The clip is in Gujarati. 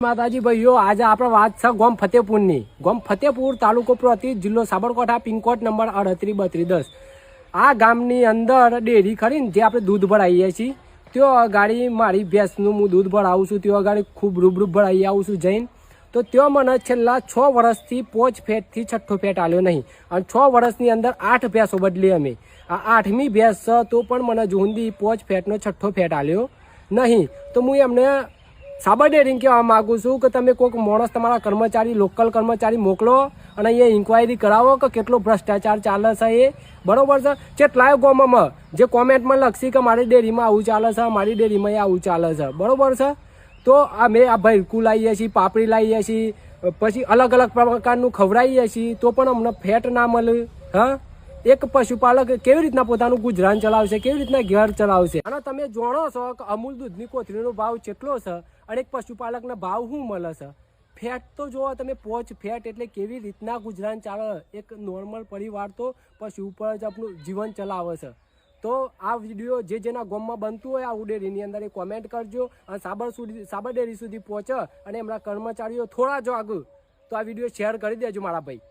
માતાજી ભાઈઓ, આજે આપણે વાત છે ગોમ ફતેપુરની. ગોમ ફતેપુર, તાલુકો પ્રાંતિજ, જિલ્લો સાબરકાંઠા, પિનકોડ નંબર 383210. આ ગામની અંદર ડેરી ખરી ને, જે આપણે દૂધ ભરાઈએ છીએ, ત્યાં ગાડી મારી ભેંસનું હું દૂધ ભરાવું છું. ત્યાં ગાડી ખૂબ રૂબરૂ ભરાઈ આવું છું જઈને. તો ત્યાં મને છેલ્લા 6 વર્ષથી 5 ફેટથી 6 ફેટ આવ્યો નહીં. અને 6 વર્ષની અંદર 8 ભેંસો બદલી અમે. આ 8મી ભેંસ છે તો પણ મને જુંદી 5 ફેટનો 6 ફેટ આવ્યો નહીં. તો હું એમને સાબર ડેરીને કહેવા માગું છું કે તમે કોઈક માણસ, તમારા કર્મચારી, લોકલ કર્મચારી મોકલો અને અહીંયા ઇન્ક્વાયરી કરાવો કે કેટલો ભ્રષ્ટાચાર ચાલે છે એ. બરોબર છે? કેટલાય ગામમાં જે કોમેન્ટમાં લખશે કે મારી ડેરીમાં આવું ચાલે છે, મારી ડેરીમાં આવું ચાલે છે. બરોબર છે? તો અમે આ ભૈરકું લાવીએ છીએ, પાપડી લાવીએ છીએ, પછી અલગ અલગ પ્રકારનું ખવડાવીએ છીએ, તો પણ અમને ફેટ ના મળે. હા, એક પશુપાલક કેવી રીતના પોતાનું ગુજરાન ચલાવશે, કેવી રીતના ઘર ચલાવશે? અને તમે જાણો છો કે અમૂલ દૂધની કોથળીનો ભાવ કેટલો છે અને એક પશુપાલકના ભાવ શું મળે છે. ફેટ તો જોવો તમે, 5 ફેટ એટલે કેવી રીતના ગુજરાન ચાલે. એક નોર્મલ પરિવાર તો પશુ ઉપર જ આપણું જીવન ચલાવે છે. તો આ વિડીયો જે જેના ગામમાં બનતું હોય આ ડેરીની અંદર એ કોમેન્ટ કરજો અને સાબર ડેરી સુધી પહોંચે અને એમના કર્મચારીઓ થોડા જો આગળ તો આ વિડીયો શેર કરી દેજો મારા ભાઈ.